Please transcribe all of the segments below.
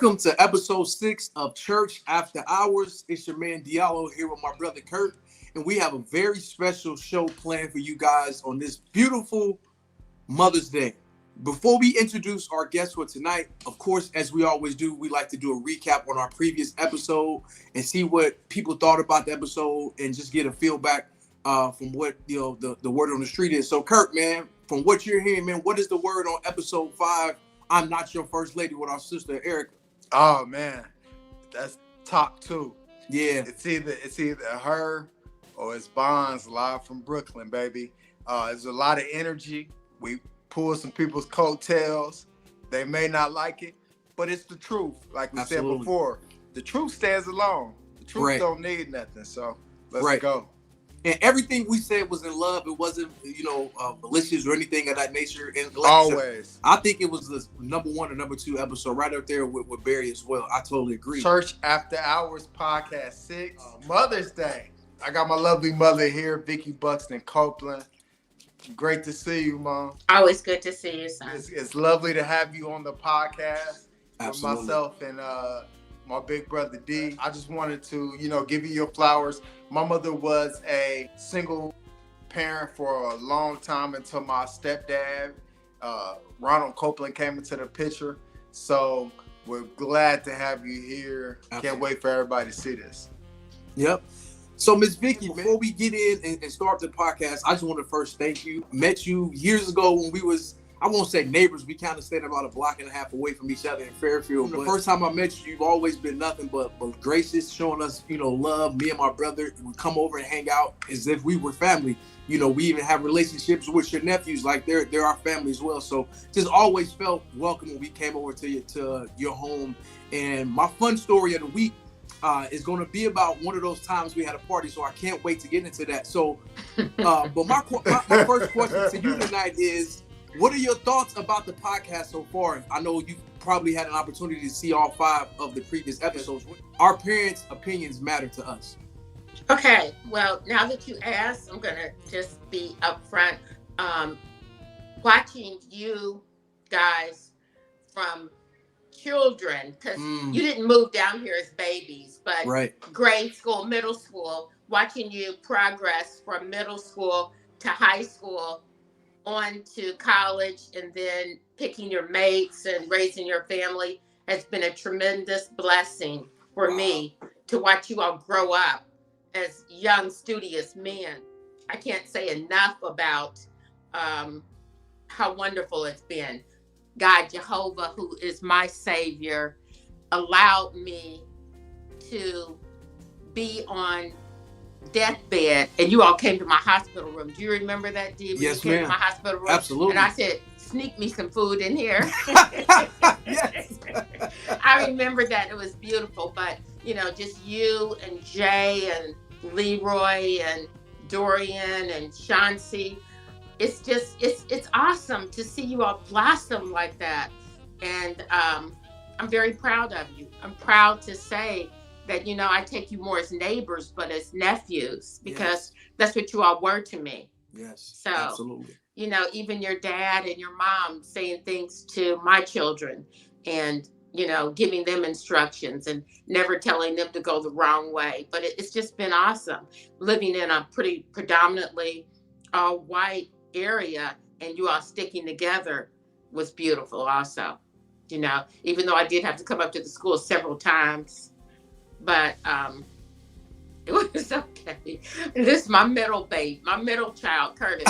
Welcome to episode 6 of Church After Hours. It's your man Diallo here with my brother Kurt, and we have a very special show planned for you guys on this beautiful Mother's Day. Before we introduce our guest for tonight, of course, as we always do, we like to do a recap on our previous episode and see what people thought about the episode and just get a feel back from what the word on the street is. So, Kurt, man, from what you're hearing, man, what is the word on episode 5? I'm Not Your First Lady with our sister Erica. Oh man, that's top 2. Yeah, it's either her or it's Bonds live from Brooklyn, baby. There's a lot of energy. We pull some people's coattails. They may not like it, but it's the truth. Like we said before, the truth stands alone. The truth don't need nothing. So let's go. And everything we said was in love. It wasn't, malicious or anything of that nature. And like always. I think it was the number 1 or number 2 episode right up there with Barry as well. I totally agree. Church After Hours podcast 6, Mother's Day. I got my lovely mother here, Vicky Buxton Copeland. Great to see you, Mom. Always good to see you, son. It's lovely to have you on the podcast. Absolutely. With myself and my big brother D. I just wanted to, give you your flowers. My mother was a single parent for a long time until my stepdad, Ronald Copeland, came into the picture. So we're glad to have you here. Absolutely. Can't wait for everybody to see this. Yep. So, Miss Vicky, before we get in and start the podcast, I just want to first thank you. Met you years ago when we was, I won't say neighbors, we kind of stayed about a block and a half away from each other in Fairfield. The first time I met you, you've always been nothing but gracious, showing us, love. Me and my brother would come over and hang out as if we were family. We even have relationships with your nephews, like they're our family as well. So just always felt welcome when we came over to your home. And my fun story of the week is going to be about one of those times we had a party. So I can't wait to get into that. So, but my first question to you tonight is, what are your thoughts about the podcast so far? I know you probably had an opportunity to see all 5 of the previous episodes. Our parents' opinions matter to us. Okay, well, now that you asked, I'm going to just be upfront. Watching you guys from children, because you didn't move down here as babies, but grade school, middle school, watching you progress from middle school to high school, on to college, and then picking your mates and raising your family has been a tremendous blessing for me to watch you all grow up as young, studious men. I can't say enough about how wonderful it's been. God, Jehovah, who is my Savior, allowed me to be on deathbed, and you all came to my hospital room. Do you remember that, Dee? Yes, you came ma'am. to my hospital room? Absolutely. And I said, sneak me some food in here. Yes. I remember that. It was beautiful. But, just you and Jay and Leroy and Dorian and Chauncey. It's just, it's awesome to see you all blossom like that. And I'm very proud of you. I'm proud to say that, I take you more as neighbors, but as nephews, because that's what you all were to me. Yes, so, absolutely. Even your dad and your mom saying things to my children and, giving them instructions and never telling them to go the wrong way. But it's just been awesome living in a pretty predominantly white area, and you all sticking together was beautiful also. Even though I did have to come up to the school several times. But it was okay. This is my middle child, Curtis.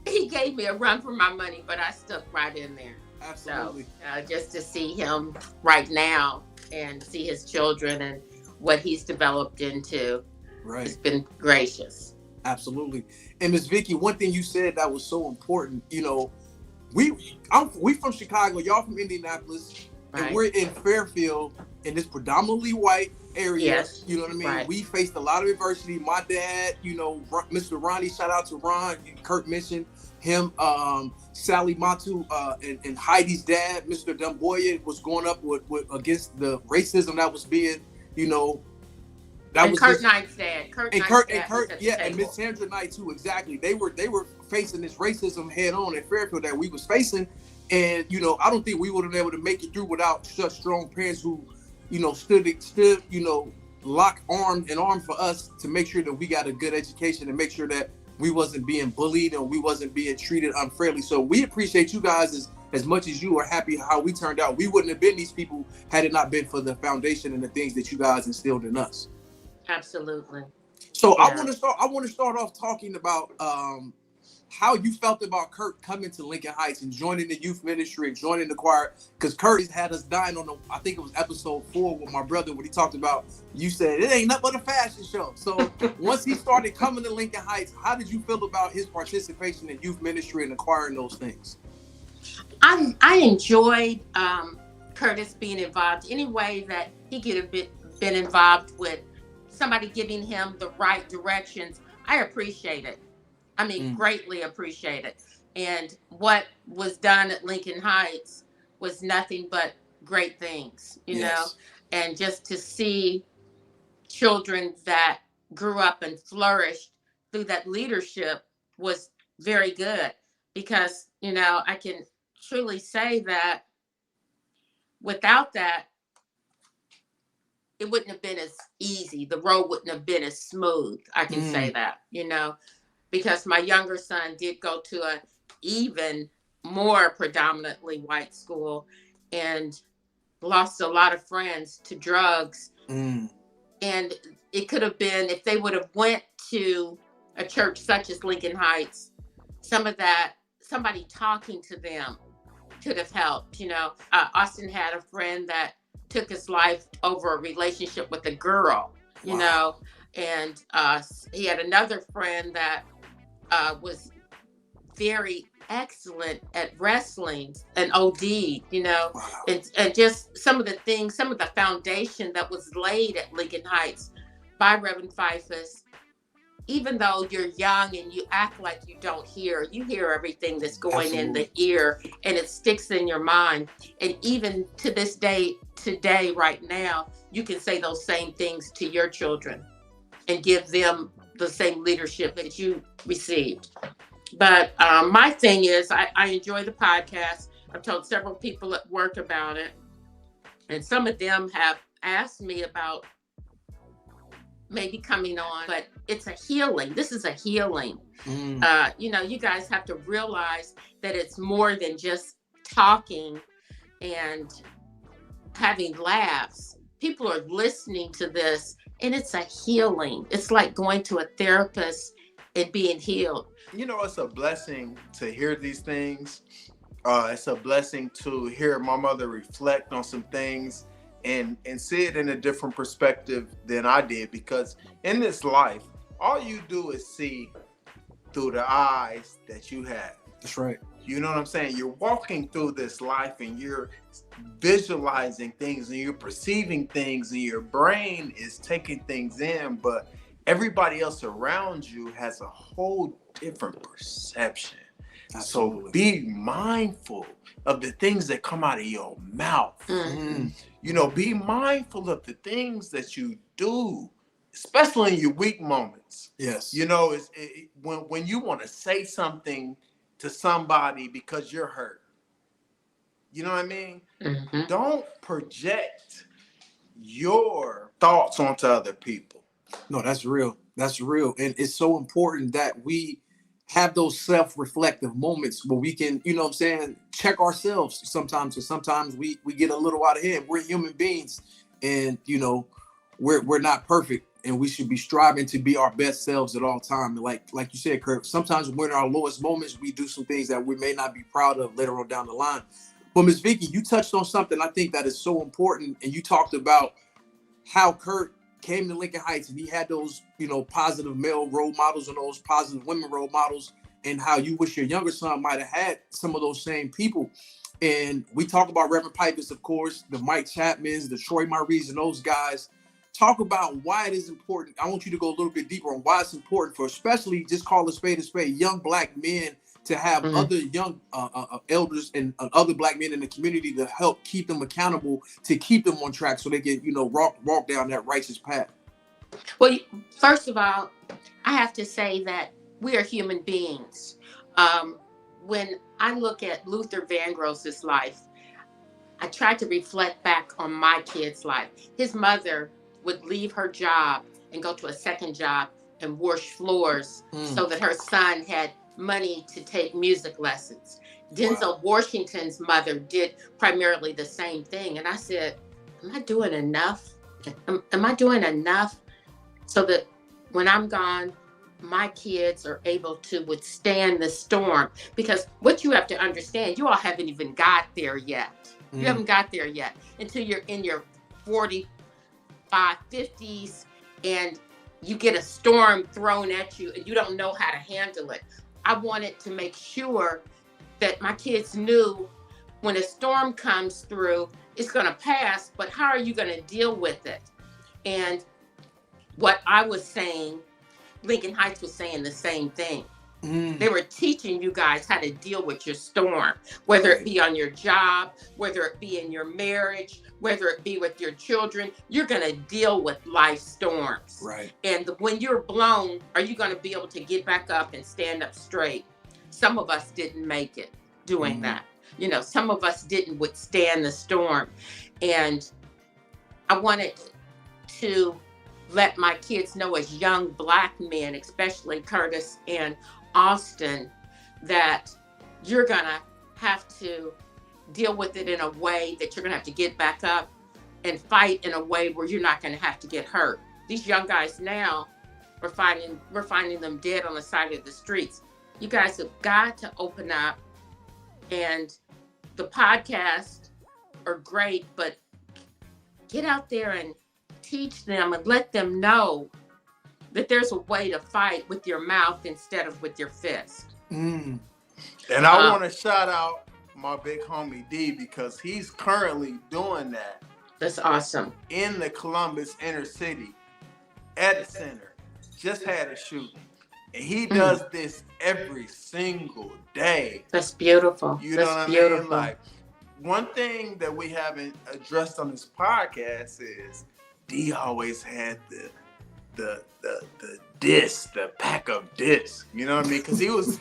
He gave me a run for my money, but I stuck right in there. Absolutely. So just to see him right now and see his children and what he's developed into, it's been gracious. Absolutely. And Miss Vicky, one thing you said that was so important, we from Chicago, y'all from Indianapolis, and we're in Fairfield, in this predominantly white area. Yes. You know what I mean? Right. We faced a lot of adversity. My dad, Mr. Ronnie, shout out to Ron, Kurt mentioned him, Sally Matu, and Heidi's dad, Mr. Dumboya, was going up with against the racism that was being, That was Kurt Knight's dad. Kurt, yeah, and Miss Sandra Knight too. Exactly. They were facing this racism head on at Fairfield that we was facing, and I don't think we would have been able to make it through without such strong parents who, stood, locked arm in arm for us to make sure that we got a good education and make sure that we wasn't being bullied and we wasn't being treated unfairly. So we appreciate you guys as much as you are happy how we turned out. We wouldn't have been these people had it not been for the foundation and the things that you guys instilled in us. Absolutely. So yeah. I want to start off talking about how you felt about Kurt coming to Lincoln Heights and joining the youth ministry and joining the choir, because Kurt had us dying on I think it was episode 4 with my brother when he talked about, you said it ain't nothing but a fashion show. So once he started coming to Lincoln Heights, how did you feel about his participation in youth ministry and acquiring those things? I enjoyed Curtis being involved any way that he could have been involved with somebody giving him the right directions. I appreciate it. I mean, greatly appreciate it. And what was done at Lincoln Heights was nothing but great things, you know, and just to see children that grew up and flourished through that leadership was very good, because, I can truly say that without that, it wouldn't have been as easy. The road wouldn't have been as smooth. I can say that, because my younger son did go to a even more predominantly white school and lost a lot of friends to drugs. And it could have been, if they would have went to a church such as Lincoln Heights, some of that, somebody talking to them could have helped. Austin had a friend that took his life over a relationship with a girl, you know, and he had another friend that was very excellent at wrestling and OD, and just some of the things, some of the foundation that was laid at Lincoln Heights by Reverend Pfeifus. Even though you're young and you act like you don't hear, you hear everything that's going in the ear, and it sticks in your mind. And even to this day, today, right now, you can say those same things to your children and give them the same leadership that you received. But my thing is, I enjoy the podcast. I've told several people at work about it, and some of them have asked me about maybe coming on, but it's a healing. This is a healing. You guys have to realize that it's more than just talking and having laughs. People are listening to this, and it's a healing. It's like going to a therapist and being healed. It's a blessing to hear these things. It's a blessing to hear my mother reflect on some things and see it in a different perspective than I did, because in this life, all you do is see through the eyes that you have. That's right. You know what I'm saying? You're walking through this life and you're visualizing things and you're perceiving things and your brain is taking things in, but everybody else around you has a whole different perception. Absolutely. So be mindful of the things that come out of your mouth. Be mindful of the things that you do, especially in your weak moments. Yes. When you want to say something to somebody because you're hurt. You know what I mean? Don't project your thoughts onto other people. No, that's real. That's real. And it's so important that we have those self-reflective moments where we can, check ourselves sometimes. And sometimes we get a little out of hand. We're human beings, and, we're not perfect, and we should be striving to be our best selves at all times. Like you said, Kurt, sometimes when in our lowest moments, we do some things that we may not be proud of later on down the line. But Ms. Vicky, you touched on something I think that is so important. And you talked about how Kurt came to Lincoln Heights and he had those, positive male role models and those positive women role models, and how you wish your younger son might have had some of those same people. And we talk about Reverend Pfeifus, of course, the Mike Chapmans, the Troy Maries, and those guys. Talk about why it is important. I want you to go a little bit deeper on why it's important for, especially, just call a spade, young Black men to have other young elders and other Black men in the community to help keep them accountable, to keep them on track so they can, walk down that righteous path. Well, first of all, I have to say that we are human beings. When I look at Luther Vandross's life, I try to reflect back on my kid's life. His mother would leave her job and go to a second job and wash floors so that her son had money to take music lessons. Denzel Washington's mother did primarily the same thing. And I said, am I doing enough? Am I doing enough so that when I'm gone, my kids are able to withstand the storm? Because what you have to understand, you all haven't even got there yet. You haven't got there yet until you're in your 45, 50s and you get a storm thrown at you and you don't know how to handle it. I wanted to make sure that my kids knew when a storm comes through, it's going to pass, but how are you going to deal with it? And what I was saying, Lincoln Heights was saying the same thing. They were teaching you guys how to deal with your storm, whether it be on your job, whether it be in your marriage, whether it be with your children. You're going to deal with life storms. Right. And when you're blown, are you going to be able to get back up and stand up straight? Some of us didn't make it doing that. You know, some of us didn't withstand the storm. And I wanted to let my kids know as young Black men, especially Curtis and Austin, that you're gonna have to deal with it in a way that you're gonna have to get back up and fight in a way where you're not gonna have to get hurt. These young guys now, we're finding them dead on the side of the streets. You guys have got to open up, and the podcasts are great, but get out there and teach them and let them know that there's a way to fight with your mouth instead of with your fist. And I want to shout out my big homie D, because he's currently doing that. That's awesome. In the Columbus inner city, at the center, just had a shooting. And he does this every single day. That's beautiful. You know what I mean? Like, one thing that we haven't addressed on this podcast is D always had the disc, the pack of discs. You know what I mean? Because he was,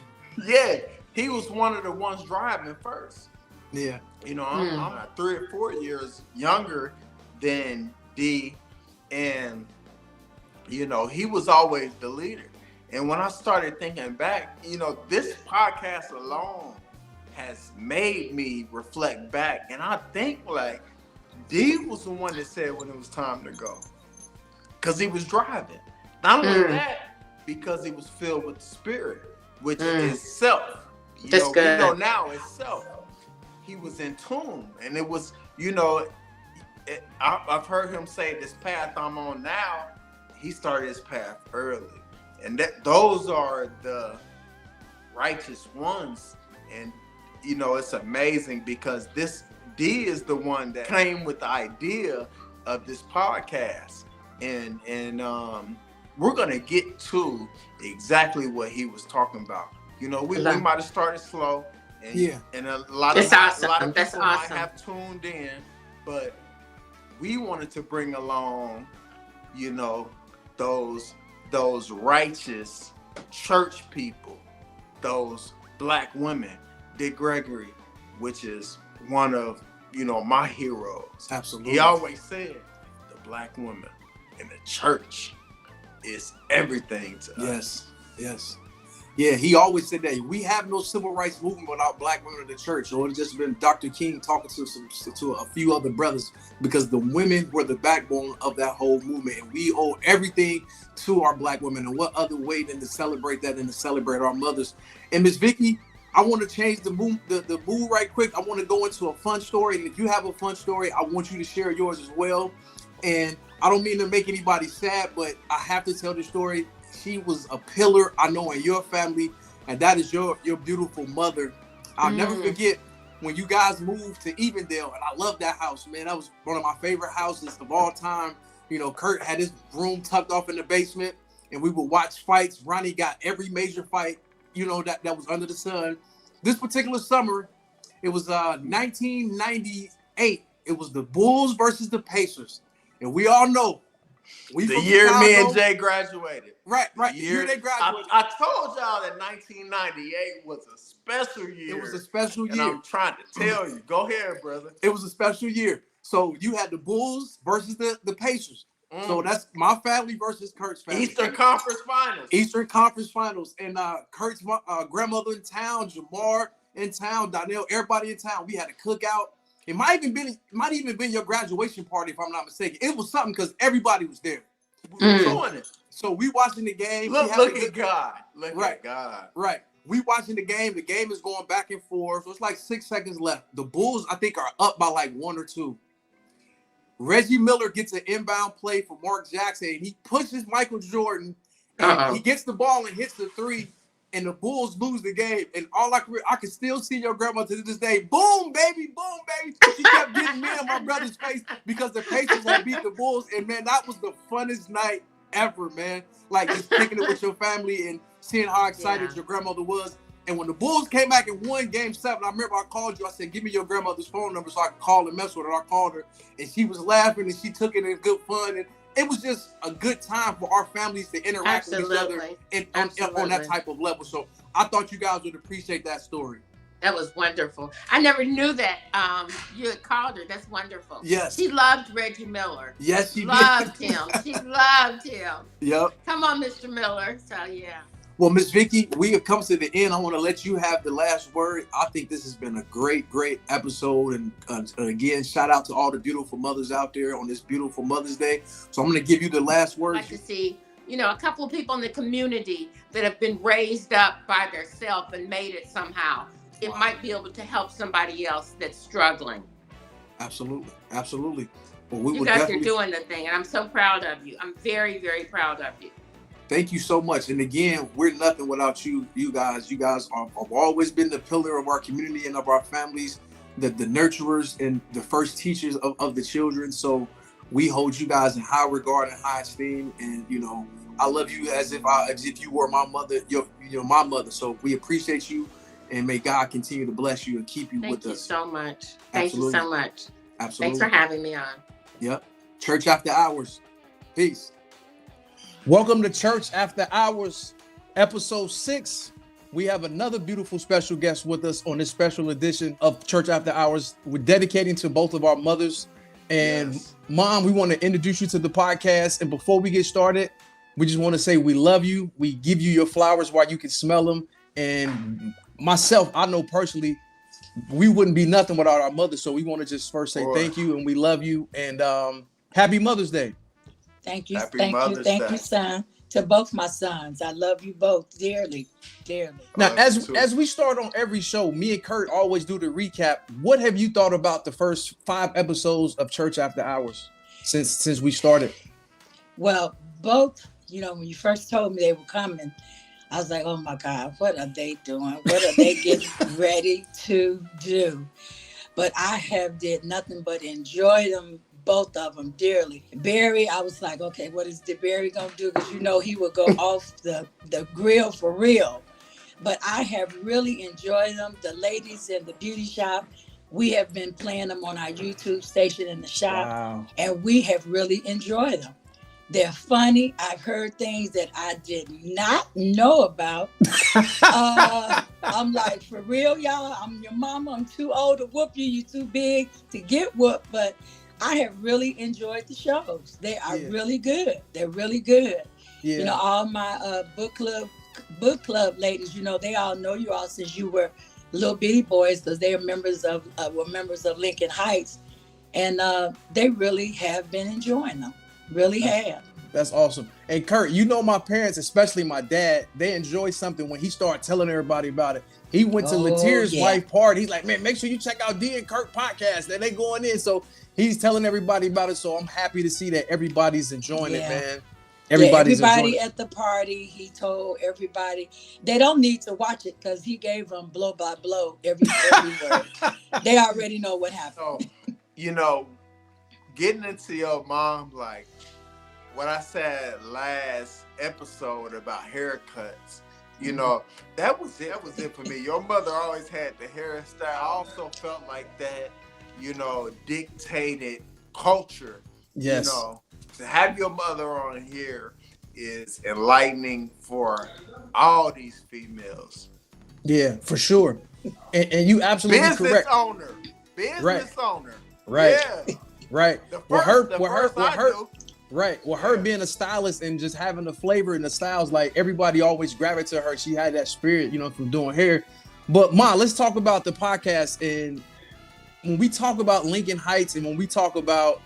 he was one of the ones driving first. Yeah. You know, I'm 3 or 4 years younger than D, and you know, he was always the leader. And when I started thinking back, you know, this podcast alone has made me reflect back, and I think like D was the one that said when it was time to go, because he was driving. Not only that, because he was filled with the Spirit, which is self. You know now it's self. He was in tune, and it was, you know, I've heard him say, this path I'm on now, he started his path early. And those are the righteous ones. And, you know, it's amazing because this D is the one that came with the idea of this podcast. And we're going to get to exactly what he was talking about. You know, we might have started slow. And a lot of people might have tuned in. But we wanted to bring along, you know, those righteous church people, those Black women. Dick Gregory, which is one of, you know, my heroes. Absolutely. He always said the Black woman in the church is everything to us. Yes. Yeah, he always said that we have no civil rights movement without Black women in the church. Or it's just been Dr. King talking to a few other brothers, because the women were the backbone of that whole movement, and we owe everything to our Black women. And what other way than to celebrate that and to celebrate our mothers? And Miss Vicky, I want to change the mood right quick. I want to go into a fun story, and if you have a fun story, I want you to share yours as well. And I don't mean to make anybody sad, but I have to tell the story. She was a pillar, I know, in your family, and that is your beautiful mother. I'll never forget when you guys moved to Evendale, and I love that house, man. That was one of my favorite houses of all time. You know, Kurt had his room tucked off in the basement, and we would watch fights. Ronnie got every major fight, you know, that was under the sun. This particular summer, it was 1998. It was the Bulls versus the Pacers. And we all know The year Chicago. Me and Jay graduated. Right. The year they graduated. I told y'all that 1998 was a special year. It was a special year. And I'm trying to tell you. Go ahead, brother. It was a special year. So you had the Bulls versus the Pacers. So that's my family versus Kurt's family. Eastern Conference Finals. And Kurt's grandmother in town, Jamar in town, Donnell, everybody in town. We had a cookout. It might even been your graduation party, if I'm not mistaken. It was something because everybody was there. We were doing it. So we watching the game. Look at God. Look at God. Right. We watching the game. The game is going back and forth. So it's like 6 seconds left. The Bulls, I think, are up by like 1 or 2. Reggie Miller gets an inbound play for Mark Jackson. And he pushes Michael Jordan. And he gets the ball and hits the 3. And the Bulls lose the game. And all I can still see your grandma to this day. Boom, baby. Boom, baby. She kept getting me in my brother's face because the Pacers had beat the Bulls. And, man, that was the funnest night ever, man. Like, just kicking it with your family and seeing how excited your grandmother was. And when the Bulls came back and won Game 7, I remember I called you. I said, give me your grandmother's phone number so I could call and mess with her. I called her, and she was laughing, and she took it in good fun. And it was just a good time for our families to interact with each other on that type of level. So I thought you guys would appreciate that story. That was wonderful. I never knew that you had called her. That's wonderful. Yes. She loved Reggie Miller. Yes, she loved him. She loved him. Yep. Come on, Mr. Miller. So, yeah. Well, Miss Vicky, we have come to the end. I want to let you have the last word. I think this has been a great, great episode. And again, shout out to all the beautiful mothers out there on this beautiful Mother's Day. So I'm going to give you the last word. I'd like to see, a couple of people in the community that have been raised up by themselves and made it somehow. It might be able to help somebody else that's struggling. Absolutely. Absolutely. Well, you guys are doing the thing, and I'm so proud of you. I'm very, very proud of you. Thank you so much. And again, we're nothing without you guys. You guys have always been the pillar of our community and of our families, the nurturers and the first teachers of the children. So we hold you guys in high regard and high esteem. And, I love you as if you were my mother, my mother. So we appreciate you, and may God continue to bless you and keep you with us. Thank you so much. Thank you so much. Absolutely. Thanks for having me on. Yep. Church After Hours. Peace. Welcome to Church After Hours, episode 6. We have another beautiful special guest with us on this special edition of Church After Hours. We're dedicating to both of our mothers. And Mom, we want to introduce you to the podcast. And before we get started, we just want to say we love you. We give you your flowers while you can smell them. And myself, I know personally, we wouldn't be nothing without our mother. So we want to just first say thank you and we love you. And happy Mother's Day. Thank you, thank you, son. To both my sons, I love you both dearly, dearly. Now, as we start on every show, me and Kurt always do the recap. What have you thought about the first 5 episodes of Church After Hours since we started? Well, both, when you first told me they were coming, I was like, oh my God, what are they doing? What are they getting ready to do? But I have did nothing but enjoy them. Both of them dearly. Barry, I was like, okay, what is Barry gonna do? Because he would go off the grill for real. But I have really enjoyed them. The ladies in the beauty shop, we have been playing them on our YouTube station in the shop, and we have really enjoyed them. They're funny. I've heard things that I did not know about. I'm like, for real, y'all? I'm your mama. I'm too old to whoop you. You too big to get whooped. But I have really enjoyed the shows. They are really good. They're really good. Yeah. All my book club ladies, they all know you all since you were little bitty boys, because they are members of Lincoln Heights, and they really have been enjoying them. Really have. That's awesome. And Kurt, my parents, especially my dad, they enjoy something when he started telling everybody about it. He went to Latier's wife party. He's like, man, make sure you check out D and Kurt podcast. And they going in. So he's telling everybody about it. So I'm happy to see that everybody's enjoying it, man. Everybody at the party, he told everybody they don't need to watch it because he gave them blow by blow every word. They already know what happened. So, getting into your mom, like what I said last episode about haircuts, that was it for me. Your mother always had the hairstyle. I also felt like that, dictated culture. Yes. to have your mother on here is enlightening for all these females. Yeah, for sure. And you absolutely business correct. Business owner. Right. Yeah. Right. Right. Well, her Yeah. being a stylist and just having the flavor and the styles, like everybody always gravitated to her. She had that spirit, you know, from doing hair. But Ma, let's talk about the podcast. And when we talk about Lincoln Heights and when we talk about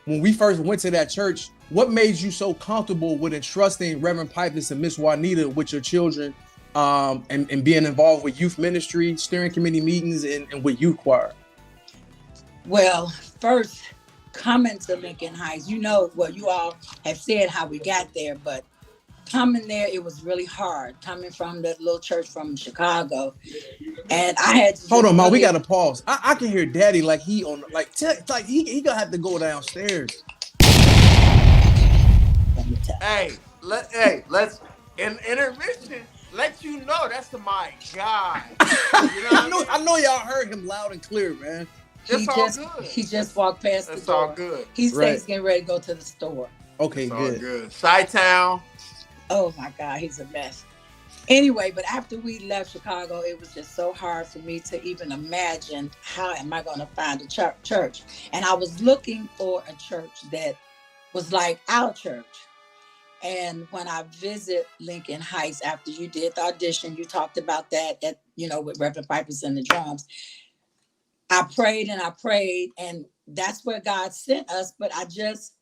when we first went to that church, what made you so comfortable with entrusting Reverend Pipus and Miss Juanita with your children, and being involved with youth ministry, steering committee meetings, and with youth choir? Well, first, coming to Lincoln Heights, you know, well, you all have said how we got there, but coming there, it was really hard coming from the little church from Chicago. And I had to hold on, Ma, we gotta pause. I can hear Daddy like he on like he gonna have to go downstairs. Let's in intermission. Let you know that's my guy. You know I know y'all heard him loud and clear, man. He just walked past the door. It's all good. He said he's getting ready to go to the store. Okay, it's good. All good. Chi-Town. Oh my God, he's a mess. Anyway, but after we left Chicago, it was just so hard for me to even imagine how am I going to find a church. And I was looking for a church that was like our church. And when I visit Lincoln Heights, after you did the audition, you talked about that, with Reverend Pipus and the drums. I prayed, and that's where God sent us. But I just,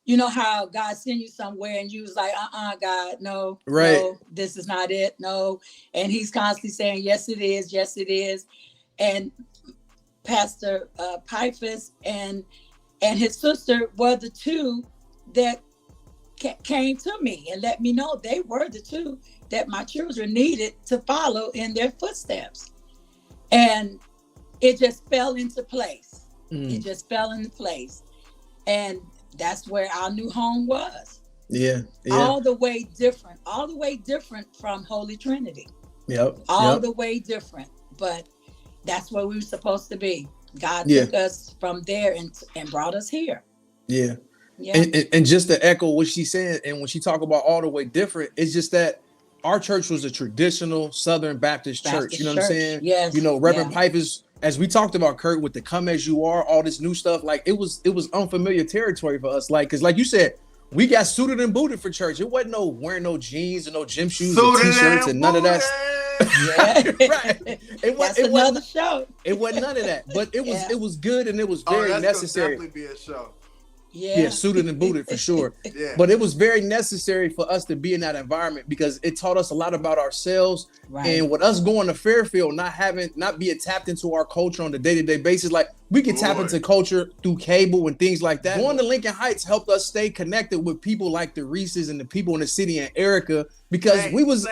you know how God sent you somewhere and you was like, God, no, right. No, this is not it. No. And he's constantly saying, yes, it is. Yes, it is. And Pastor Pipus and his sister were the two that came to me and let me know they were the two that my children needed to follow in their footsteps. And it just fell into place. It just fell into place. And that's where our new home was. Yeah. All the way different from Holy Trinity. Yep. All the way different. But that's where we were supposed to be. God took us from there and brought us here. Yeah. Yeah. And just to echo what she's saying, and when she talk about all the way different, it's just that our church was a traditional Southern Baptist church. You know what I'm saying? Yes. Reverend Pipus, as we talked about, Kurt, with the Come As You Are, all this new stuff, like it was unfamiliar territory for us. Like, cause like you said, we got suited and booted for church. It wasn't no wearing no jeans and no gym shoes and t-shirts and none of that. Yeah. Right. That's another show. It wasn't none of that, but it was good and it was very necessary. Definitely be a show. Yeah, suited and booted for sure. Yeah. But it was very necessary for us to be in that environment because it taught us a lot about ourselves. Right. And with us going to Fairfield, not being tapped into our culture on the day-to-day basis, like we could tap into culture through cable and things like that. Going to Lincoln Heights helped us stay connected with people like the Reeses and the people in the city and Erica because we was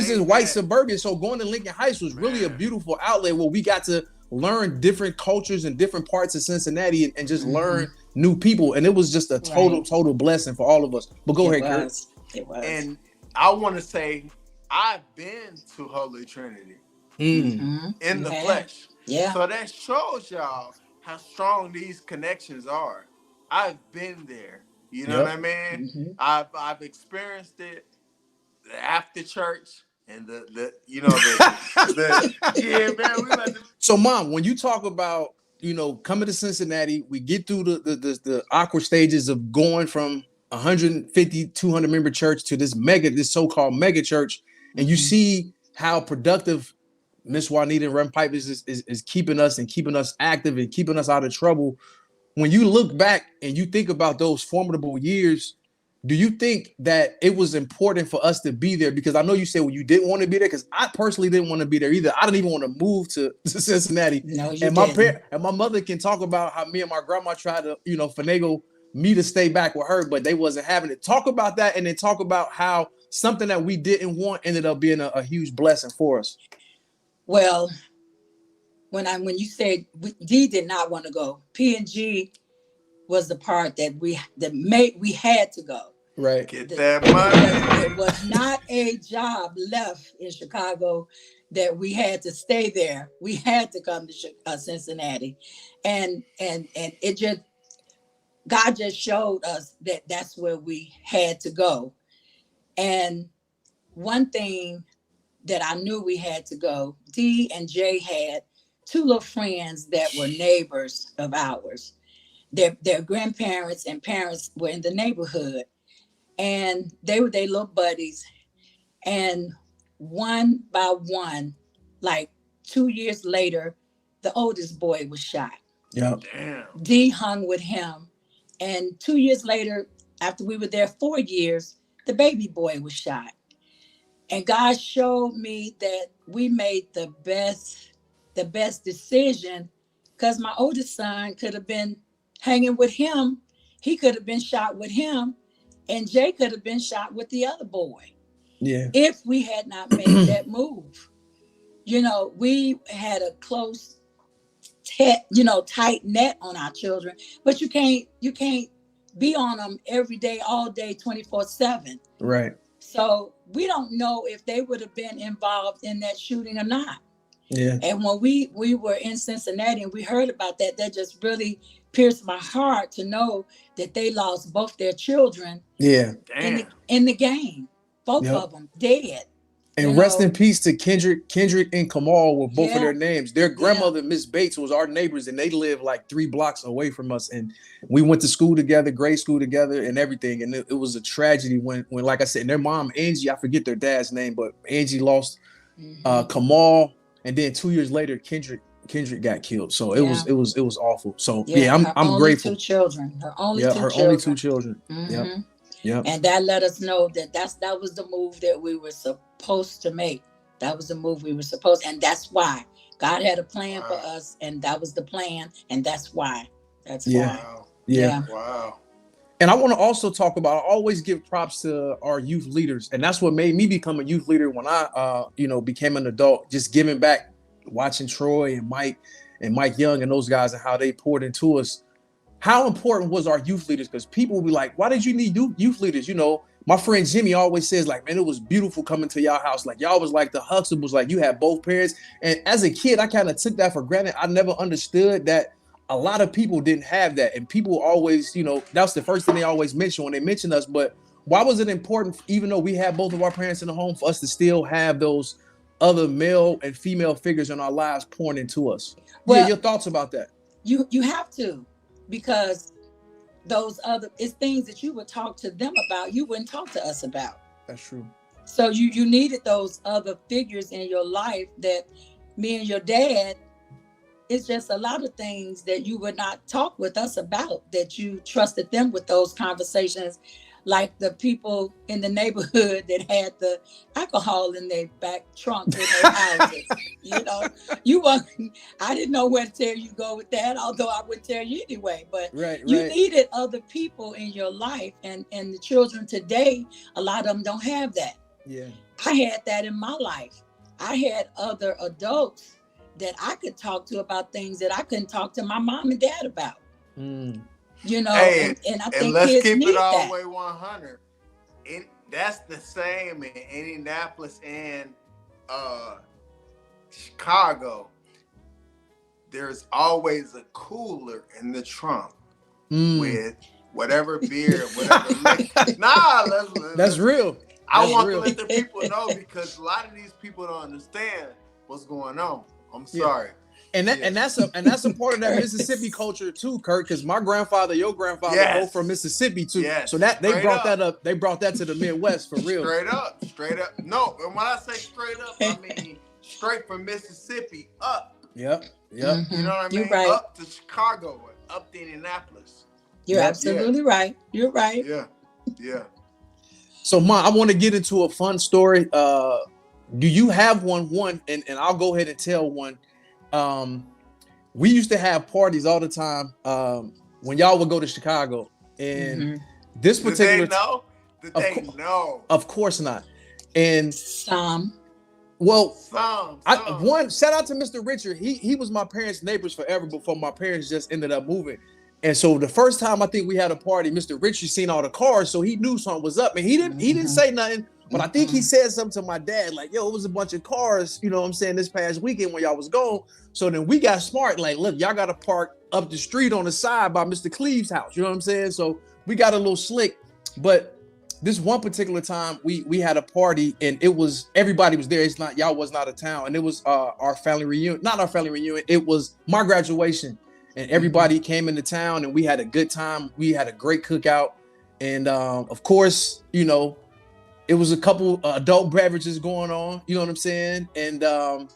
in white suburbia. So going to Lincoln Heights was really a beautiful outlet where we got to learn different cultures in different parts of Cincinnati and just learn new people. And it was just a total blessing for all of us. But go ahead, Kurt. It was. And I want to say, I've been to Holy Trinity in the flesh. Yeah. So that shows y'all how strong these connections are. I've been there. You know what I mean? Mm-hmm. I've experienced it after church. And So, Mom, when you talk about, coming to Cincinnati, we get through the awkward stages of going from 150, 200 member church to this so-called mega church. And you see how productive Miss Juanita and Reverend Pipus is keeping us active and keeping us out of trouble. When you look back and you think about those formidable years, do you think that it was important for us to be there? Because I know you said you didn't want to be there, because I personally didn't want to be there either. I didn't even want to move to Cincinnati. No, you and didn't. My mother can talk about how me and my grandma tried to, finagle me to stay back with her, but they wasn't having it. Talk about that, and then talk about how something that we didn't want ended up being a huge blessing for us. Well, when you said D did not want to go, P&G was the part that we had to go. Right. Get that money. There was not a job left in Chicago that we had to stay there. We had to come to Cincinnati, and it just, God just showed us that that's where we had to go. And one thing that I knew we had to go, D and J had two little friends that were neighbors of ours. Their grandparents and parents were in the neighborhood, and they were their little buddies. And one by one, like 2 years later, the oldest boy was shot. Yeah. Damn. D hung with him. And 2 years later, after we were there 4 years, the baby boy was shot. And God showed me that we made the best decision, because my oldest son could have been hanging with him. He could have been shot with him, and Jay could have been shot with the other boy. Yeah. If we had not made that move. You know, we had a close, tight net on our children, but you can't be on them every day, all day, 24/7. Right. So we don't know if they would have been involved in that shooting or not. Yeah. And when we were in Cincinnati and we heard about that, that just really pierced my heart to know that they lost both their children. Yeah. In the game, both of them dead. And rest in peace to Kendrick and Kamal with both of their names. Their grandmother, Miss Bates, was our neighbors, and they lived like 3 blocks away from us. And we went to school together, grade school together, and everything. And it was a tragedy when, like I said, and their mom, Angie, I forget their dad's name, but Angie lost Kamal, and then 2 years later, Kendrick got killed. So it was awful. So I'm grateful. Her only two children. Mm-hmm. Yep. And that let us know that that was the move that we were supposed to make. That was the move we were supposed, and that's why God had a plan for us, and that was the plan, and that's why. That's why. Yeah. Wow. And I want to also talk about, I always give props to our youth leaders. And that's what made me become a youth leader when I, became an adult, just giving back, watching Troy and Mike Young and those guys and how they poured into us. How important was our youth leaders? Because people will be like, why did you need youth leaders? You know, my friend Jimmy always says, like, man, it was beautiful coming to y'all house. Like, y'all was like the Huxtables, like you had both parents. And as a kid, I kind of took that for granted. I never understood that a lot of people didn't have that. And people always, that's the first thing they always mention when they mention us. But why was it important, even though we had both of our parents in the home, for us to still have those other male and female figures in our lives pouring into us? Well, your thoughts about that? You have to. Because those it's things that you would talk to them about, you wouldn't talk to us about. That's true. So you needed those other figures in your life. That me and your dad, it's just a lot of things that you would not talk with us about, that you trusted them with those conversations, like the people in the neighborhood that had the alcohol in their back trunk in their houses. I didn't know where to tell you to go with that, although I would tell you anyway. But you needed other people in your life, and the children today, a lot of them don't have that. Yeah, I had that in my life. I had other adults that I could talk to about things that I couldn't talk to my mom and dad about. Mm. And I think let's kids keep need it all that. the way 100. That's the same in Indianapolis and Chicago. There's always a cooler in the trunk with whatever beer, whatever liquor. That's real. I want to let the people know, because a lot of these people don't understand what's going on. I'm sorry. And that's a part of that Mississippi culture too, Kurt, because my grandfather, your grandfather, both from Mississippi too. Yes. So that they brought that up. They brought that to the Midwest for real. Straight up. No, and when I say straight up, I mean straight from Mississippi up. Yep. Mm-hmm. You know what I mean? You're right. Up to Chicago, up to Indianapolis. You're absolutely right. You're right. Yeah. So, Ma, I want to get into a fun story. Do you have one? And I'll go ahead and tell one. We used to have parties all the time when y'all would go to Chicago, and this particular Did they know? Of course not. And some. Shout out to Mr. Richard. He was my parents' neighbors forever before my parents just ended up moving. And so the first time I think we had a party, Mr. Richard seen all the cars, so he knew something was up, and he didn't say nothing. But I think he said something to my dad, like, yo, it was a bunch of cars, you know what I'm saying, this past weekend when y'all was gone. So then we got smart, like, look, y'all got to park up the street on the side by Mr. Cleve's house. You know what I'm saying? So we got a little slick. But this one particular time we had a party and it was, everybody was there. It's not, y'all wasn't out of town. And it was our family reunion, not our family reunion. It was my graduation and everybody came into town and we had a good time. We had a great cookout. And of course, you know, it was a couple adult beverages going on, you know what I'm saying? And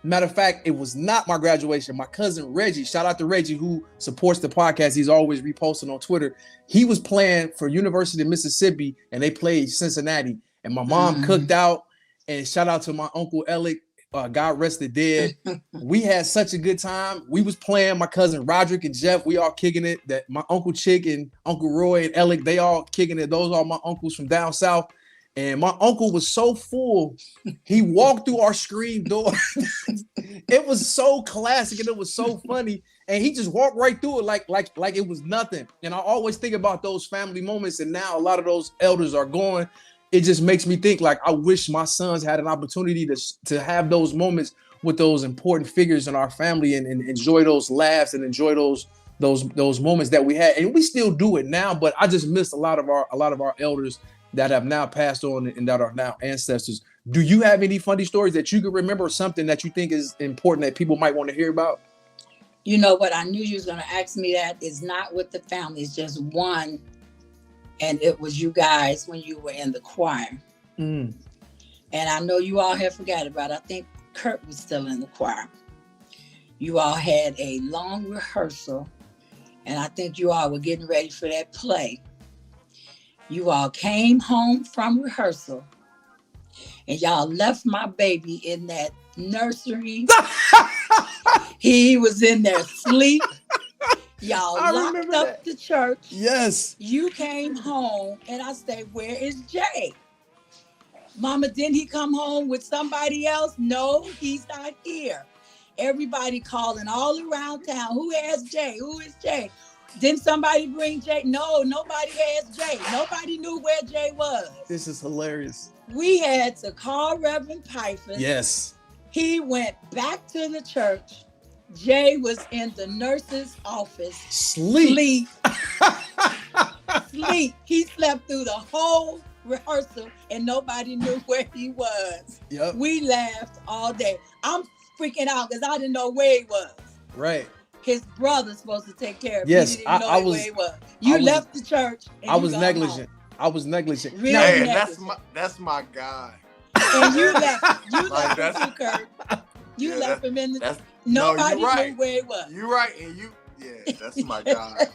matter of fact, it was not my graduation. My cousin Reggie, shout out to Reggie, who supports the podcast. He's always reposting on Twitter. He was playing for University of Mississippi and they played Cincinnati. And my mom cooked out, and shout out to my uncle Alec, God rest the dead. We had such a good time. We was playing, my cousin Roderick and Jeff, we all kicking it. That my Uncle Chick and Uncle Roy and Alec, they all kicking it. Those are my uncles from down south. And my uncle was so full, he walked through our screen door. It was so classic and it was so funny. And he just walked right through it like it was nothing. And I always think about those family moments. And now a lot of those elders are gone. It just makes me think like, I wish my sons had an opportunity to have those moments with those important figures in our family and enjoy those laughs and enjoy those moments that we had. And we still do it now, but I just missed a lot of our elders that have now passed on and that are now ancestors. Do you have any funny stories that you can remember, something that you think is important that people might want to hear about? You know what? I knew you was going to ask me that. Is not with the family. It's just one. And it was you guys when you were in the choir. And I know you all have forgot about it. I think Kurt was still in the choir. You all had a long rehearsal. And I think you all were getting ready for that play. You all came home from rehearsal and y'all left my baby in that nursery. He was in there asleep. Y'all locked up the church. Yes. You came home and I said, where is Jay? Mama, didn't he come home with somebody else? No, he's not here. Everybody calling all around town. Who has Jay? Who is Jay? Didn't somebody bring Jay? No, nobody has Jay. Nobody knew where Jay was. This is hilarious. We had to call Reverend Piper. Yes. He went back to the church. Jay was in the nurse's office. Sleep. Sleep. He slept through the whole rehearsal and nobody knew where he was. Yep. We laughed all day. I'm freaking out because I didn't know where he was. Right. His brother's supposed to take care of him. Yes, I was. Where he was. You left the church. I was negligent. I was negligent. Really negligent. That's my guy. And you left. You left him too, Kurt. You left him in the. Nobody knew where he was. You're right, and that's my guy.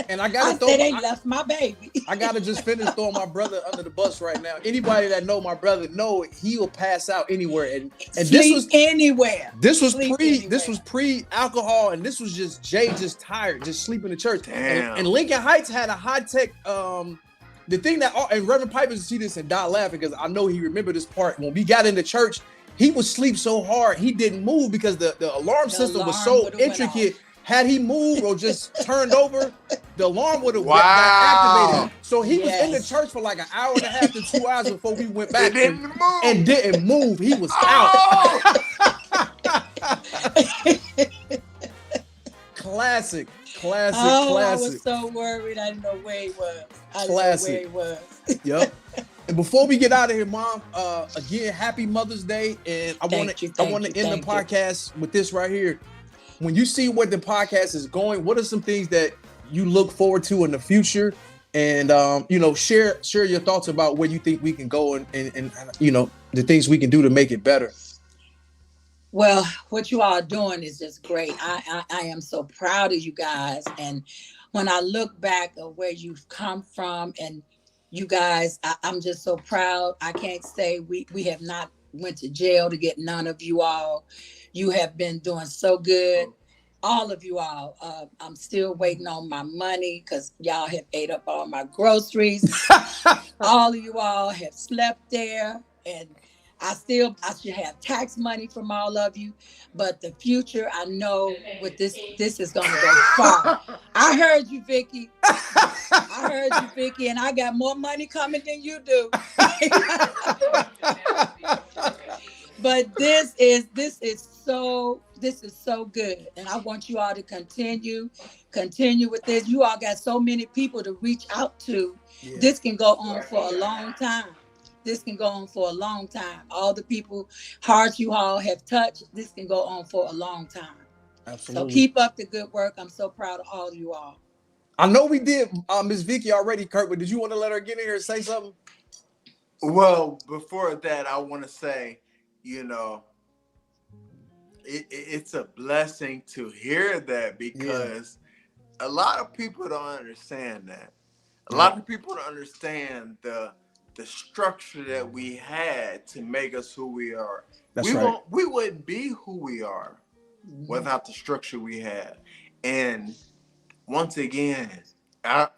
And I gotta they left my baby. I gotta just finish throwing my brother under the bus right now. Anybody that know my brother know he'll pass out anywhere. And this was anywhere. This was pre-alcohol, and this was just Jay just tired, just sleeping in the church. And Lincoln Heights had a high-tech the thing that and Reverend Piper see this and die laughing because I know he remembered this part. When we got into church, he would sleep so hard he didn't move because the alarm system was so intricate. Had he moved or just turned over, the alarm would have got activated. So he was in the church for like an hour and a half to 2 hours before we went back and didn't move. He was out. Classic. I was so worried. I didn't know where he was. Yep. And before we get out of here, Mom, again, happy Mother's Day. And I want to end the podcast with this right here. When you see where the podcast is going, what are some things that you look forward to in the future? And share your thoughts about where you think we can go and the things we can do to make it better. Well, what you all are doing is just great. I am so proud of you guys. And when I look back at where you've come from and you guys, I'm just so proud. I can't say we have not went to jail to get none of you all. You have been doing so good. All of you all. I'm still waiting on my money because y'all have ate up all my groceries. All of you all have slept there. And I should have tax money from all of you. But the future, I know with this is going to go far. I heard you, Vicky. And I got more money coming than you do. But this is so good, and I want you all to continue with this. You all got so many people to reach out to. Yeah. This can go on for a long time. All the people, hearts you all have touched, this can go on for a long time. Absolutely. So keep up the good work. I'm so proud of all of you all. I know we did Miss Vicky already, Kurt, but did you want to let her get in here and say something? Well, before that, I want to say, it's a blessing to hear that, because a lot of people don't understand that. A lot of people don't understand the structure that we had to make us who we are. We wouldn't be who we are without the structure we had. And once again, I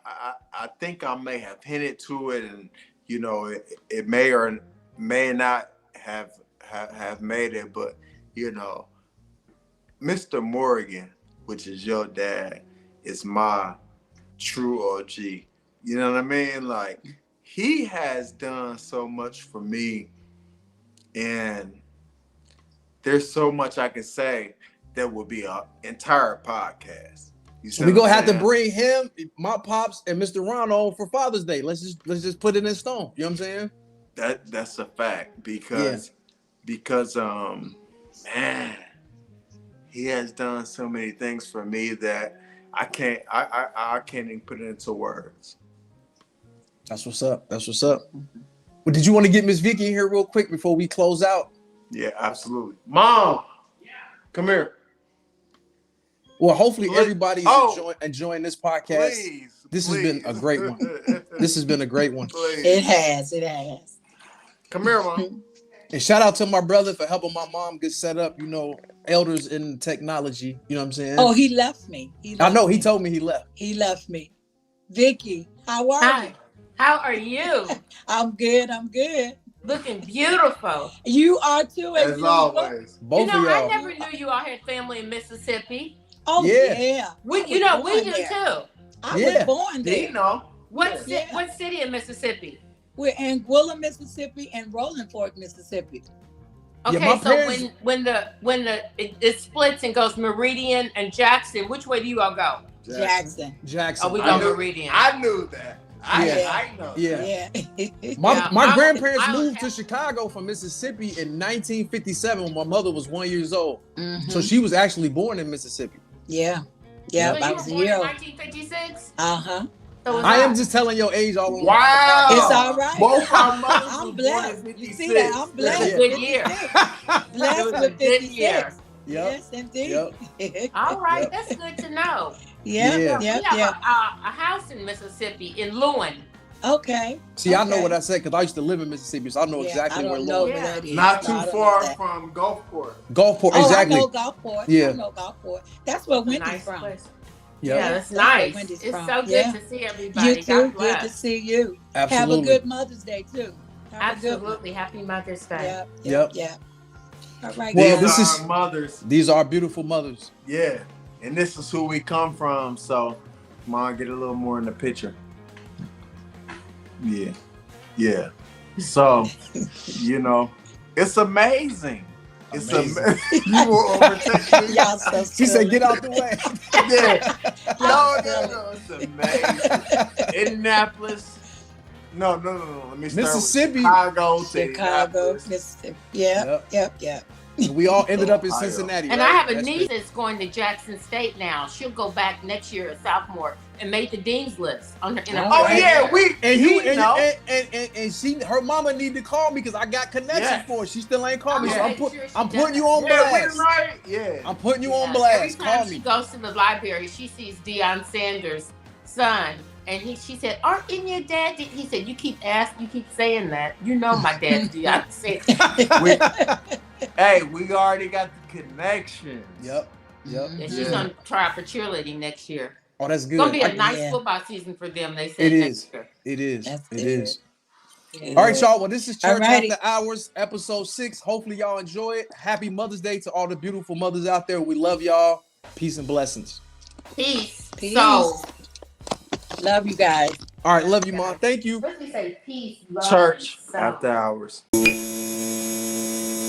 think I may have hinted to it, and it may or may not have made it, but Mr. Morgan, which is your dad, is my true OG. You know what I mean? Like, he has done so much for me, and there's so much I can say that would be an entire podcast. So we're gonna have to bring him, my pops, and Mr. Ron on for Father's Day. Let's just put it in stone. You know what I'm saying? That's a fact, because man, he has done so many things for me that I can't even put it into words. That's what's up. Well, did you want to get Miss Vicky in here real quick before we close out? Yeah, absolutely. Mom, come here. Well, hopefully everybody's enjoying this podcast. This has been a great one. Please. It has. Come here, Mom. And shout out to my brother for helping my mom get set up, elders in technology. You know what I'm saying? Oh, he left me. He told me he left. He left me. Vicky, how are you? How are you? I'm good. Looking beautiful. You are too, as always. Both of y'all. I never knew you all had family in Mississippi. Oh yeah. We do too. I was born there. What city in Mississippi? We're in Gwilla, Mississippi, and Rolling Fork, Mississippi. Okay, so when it splits and goes Meridian and Jackson, which way do you all go? Jackson. Oh, we go Meridian. I knew that. I know. Yeah. My grandparents moved to Chicago from Mississippi in 1957 when my mother was 1 year old. Mm-hmm. So she was actually born in Mississippi. Yeah. So I was a year old. 1956? Uh-huh. So I am just telling your age all along. Wow. It's all right. Both our mothers I'm blessed. You see that? I'm blessed. It was a good year. Blessed with 56. Yep. Yes, indeed. Yep. All right. That's good to know. We have a house in Mississippi, in Lewin. Okay. See, I know what I said because I used to live in Mississippi, so I know exactly where Lewin is. That is. Not too far from Gulfport. Gulfport, exactly. I know Gulfport. Yeah. I know Gulfport. That's where Wendy's from. Yep. Yeah, that's nice. It's so good to see everybody. You too. Good to see you. Absolutely. Have a good Mother's Day too. Absolutely. Happy Mother's Day. Yep. All right. Well, this is our mothers. These are our beautiful mothers. Yeah. And this is who we come from. So, Mom, get a little more in the picture. Yeah. So, it's amazing. It's amazing. You will overtake me. Y'all so she said, "Get out the way." Yeah. No. It's amazing. Indianapolis. No. Let me start Mississippi. With Chicago, Mississippi. Yep. We all ended up in Cincinnati. And I have a niece that's going to Jackson State now. She'll go back next year, a sophomore, and made the dean's list on her. Her mama need to call me because I got connections for her. She still ain't called me, so I'm putting you on blast. I'm putting you on blast. Call me. She goes to the library. She sees Deion Sanders' son. And she said, "Aren't your dad?" He said, "You keep saying that. You know my dad's Deion Sanders." Hey, we already got the connections. Yep. And she's gonna try for cheerleading next year. Oh, that's good. It's gonna be a nice football season for them. They said next year. It is. All right, y'all. Well, this is Church After Hours, episode 6. Hopefully, y'all enjoy it. Happy Mother's Day to all the beautiful mothers out there. We love y'all. Peace and blessings. Peace. Love you guys. All right, love you, Mom. Thank you. Let's say peace, love, Church After Hours.